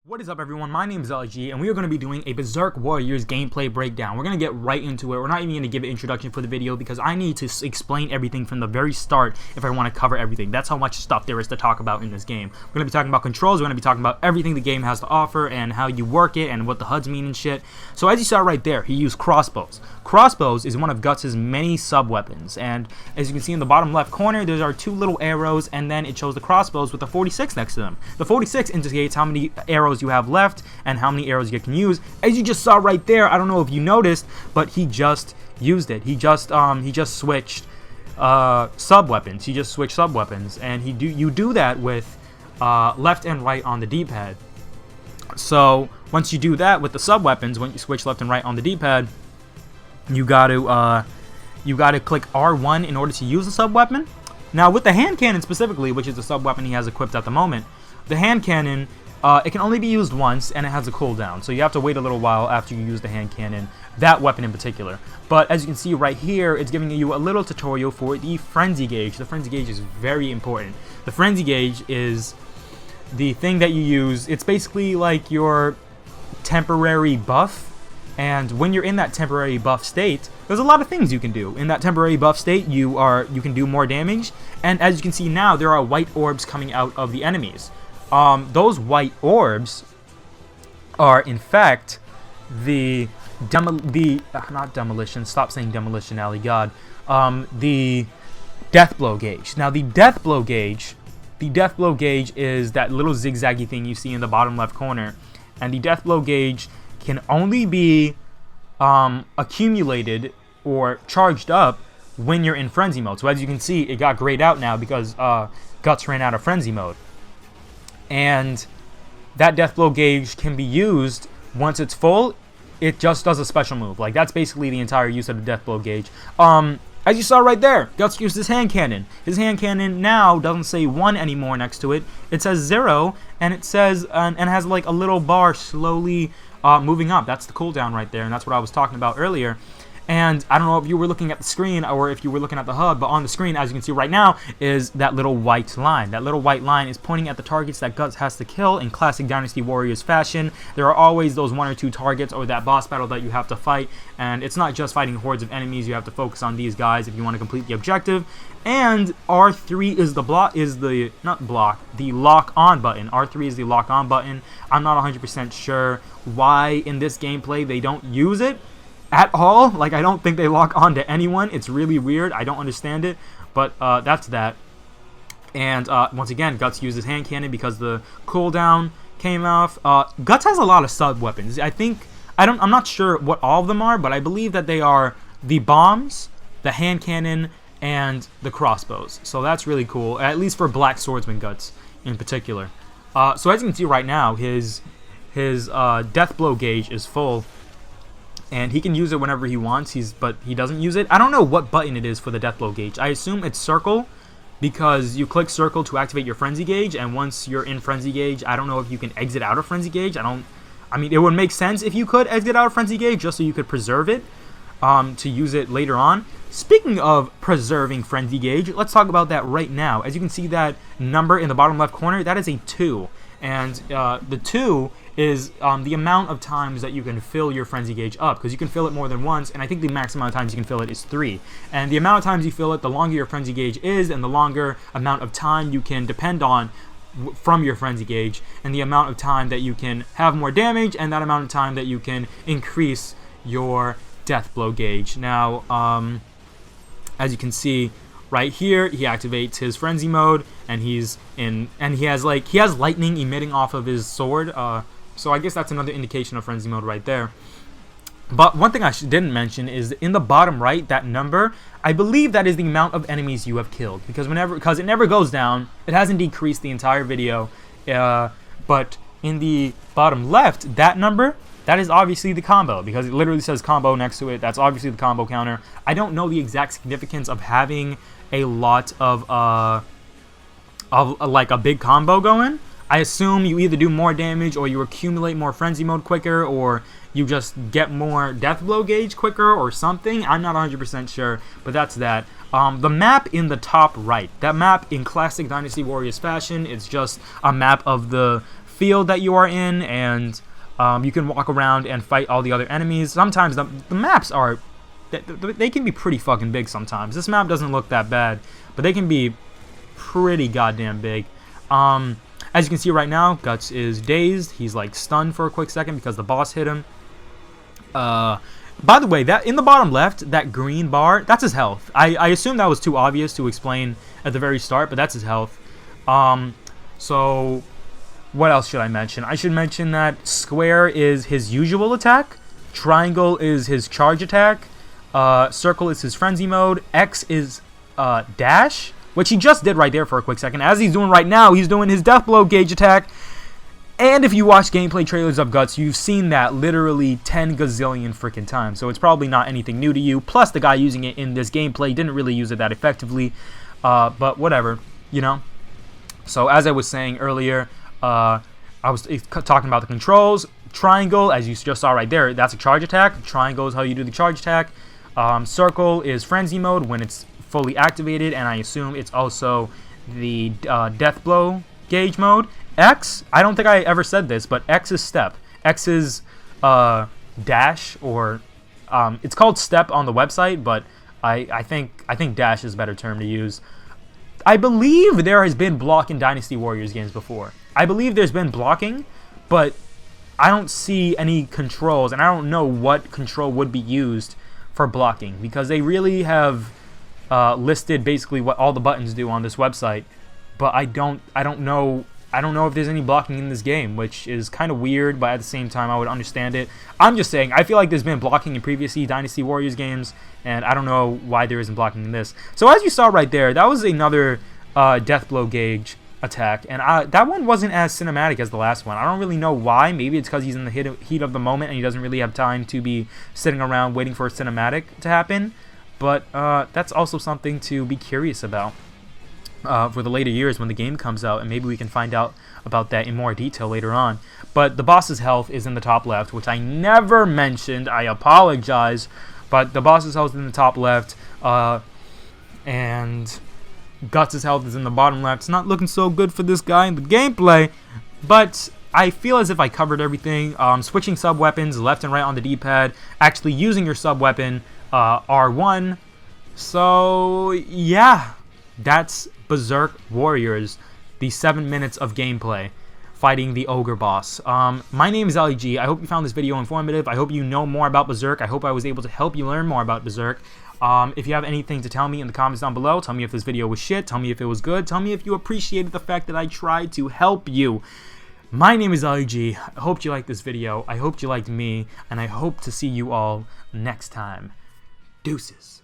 What is up, everyone? My name is LG, and we are going to be doing a Berserk Warriors gameplay breakdown. We're going to get right into it. We're not even going to give an introduction for the video because I need to explain everything from the very start if I want to cover everything. That's how much stuff there is to talk about in this game. We're going to be talking about controls. We're going to be talking about everything the game has to offer and how you work it and what the HUDs mean and shit. So as you saw right there, he used crossbows. Crossbows is one of Guts' many sub-weapons, and as you can see in the bottom left corner, there are two little arrows, and then it shows the crossbows with the 46 next to them. The 46 indicates how many arrows you have left and how many arrows you can use. As you just saw right there, I don't know if you noticed, but he just used it. He just switched sub-weapons. He just switched sub-weapons, and you do that with left and right on the D-pad. So once you do that with the sub-weapons, when you switch left and right on the D-pad, you gotta click R1 in order to use the sub-weapon. Now with the hand cannon specifically, which is the sub-weapon he has equipped at the moment, the hand cannon, it can only be used once and it has a cooldown, so you have to wait a little while after you use the hand cannon, that weapon in particular. But as you can see right here, it's giving you a little tutorial for the frenzy gauge. The frenzy gauge is very important. The frenzy gauge is the thing that you use. It's basically like your temporary buff. And when you're in that temporary buff state, there's a lot of things you can do. In that temporary buff state, you can do more damage. And as you can see now, there are white orbs coming out of the enemies. Those white orbs are in fact not demolition. Stop saying demolition, Ali. God. The death blow gauge. Now the death blow gauge is that little zigzaggy thing you see in the bottom left corner, and the death blow gauge can only be accumulated or charged up when you're in frenzy mode. So as you can see, it got grayed out now because Guts ran out of frenzy mode. And that death blow gauge can be used once it's full. It just does a special move. Like, that's basically the entire use of the death blow gauge. As you saw right there, Guts used his hand cannon. His hand cannon now doesn't say 1 anymore next to it. It says 0, and it says and has like a little bar slowly moving up. That's the cooldown right there, and that's what I was talking about earlier. And I don't know if you were looking at the screen or if you were looking at the HUD, but on the screen, as you can see right now, is that little white line. That little white line is pointing at the targets that Guts has to kill in classic Dynasty Warriors fashion. There are always those 1 or 2 targets or that boss battle that you have to fight, and it's not just fighting hordes of enemies. You have to focus on these guys if you want to complete the objective. And R3 is the lock on button. R3 is the lock on button. I'm not 100% sure why in this gameplay they don't use it at all. Like, I don't think they lock on to anyone. It's really weird. I don't understand it, but that's that. And once again, Guts uses hand cannon because the cooldown came off. Guts has a lot of sub weapons. I'm not sure what all of them are, but I believe that they are the bombs, the hand cannon, and the crossbows. So that's really cool, at least for Black Swordsman Guts in particular. So as you can see right now, his death blow gauge is full, and he can use it whenever he wants, but he doesn't use it. I don't know what button it is for the death blow gauge. I assume it's circle, because you click circle to activate your frenzy gauge, and once you're in frenzy gauge, I don't know if you can exit out of frenzy gauge. I mean, it would make sense if you could exit out of frenzy gauge, just so you could preserve it to use it later on. Speaking of preserving frenzy gauge, let's talk about that right now. As you can see, that number in the bottom left corner, that is a 2. And the 2 is the amount of times that you can fill your frenzy gauge up, because you can fill it more than once, and I think the max amount of times you can fill it is 3. And the amount of times you fill it, the longer your frenzy gauge is, and the longer amount of time you can depend on from your frenzy gauge, and the amount of time that you can have more damage, and that amount of time that you can increase your death blow gauge. Now, as you can see right here, he activates his frenzy mode, and he has lightning emitting off of his sword. So I guess that's another indication of frenzy mode right there. But one thing I didn't mention is in the bottom right, that number, I believe that is the amount of enemies you have killed, because it never goes down. It hasn't decreased the entire video. But in the bottom left, that number, that is obviously the combo, because it literally says combo next to it. That's obviously the combo counter. I don't know the exact significance of having a lot of like a big combo going. I assume you either do more damage, or you accumulate more frenzy mode quicker, or you just get more death blow gauge quicker or something. I'm not 100% sure, but that's that. The map in the top right, that map in classic Dynasty Warriors fashion, is just a map of the field that you are in, and you can walk around and fight all the other enemies. Sometimes the maps are, they can be pretty fucking big sometimes. This map doesn't look that bad, but they can be pretty goddamn big. As you can see right now, Guts is dazed. He's like stunned for a quick second because the boss hit him. By the way, that in the bottom left, that green bar, that's his health. I assume that was too obvious to explain at the very start, but that's his health. So what else should I mention? I should mention that square is his usual attack, triangle is his charge attack, circle is his frenzy mode, X is dash, which he just did right there for a quick second. As he's doing right now, he's doing his death blow gauge attack. And if you watch gameplay trailers of Guts, you've seen that literally 10 gazillion freaking times. So it's probably not anything new to you. Plus, the guy using it in this gameplay didn't really use it that effectively. But whatever, you know. So as I was saying earlier, I was talking about the controls. Triangle, as you just saw right there, that's a charge attack. Triangle is how you do the charge attack. Circle is frenzy mode when it's fully activated. And I assume it's also the death blow gauge mode. X, I don't think I ever said this, but X is step. X is dash, or it's called step on the website, but I think dash is a better term to use. I believe there has been block in Dynasty Warriors games before. I believe there's been blocking, but I don't see any controls, and I don't know what control would be used for blocking, because they really have listed basically what all the buttons do on this website, but I don't know if there's any blocking in this game, which is kind of weird, but at the same time, I would understand it. I'm just saying, I feel like there's been blocking in previous Dynasty Warriors games, and I don't know why there isn't blocking in this. So as you saw right there, that was another death blow gauge attack, and that one wasn't as cinematic as the last one. I don't really know why. Maybe it's because he's in the heat of the moment, and he doesn't really have time to be sitting around waiting for a cinematic to happen, but that's also something to be curious about. For the later years when the game comes out, and maybe we can find out about that in more detail later on. But the boss's health is in the top left, which I never mentioned. I apologize, but the boss's health is in the top left, and Guts' health is in the bottom left. It's not looking so good for this guy in the gameplay, but I feel as if I covered everything. Switching sub-weapons left and right on the D-pad, actually using your sub-weapon, R1. So, yeah, that's Berserk Warriors, the 7 minutes of gameplay fighting the ogre boss. My name is LEG. I hope you found this video informative. I hope you know more about Berserk. I hope I was able to help you learn more about Berserk. If you have anything to tell me in the comments down below, tell me if this video was shit, tell me if it was good, tell me if you appreciated the fact that I tried to help you. My name is LEG. I hope you liked this video. I hope you liked me, and I hope to see you all next time. Deuces.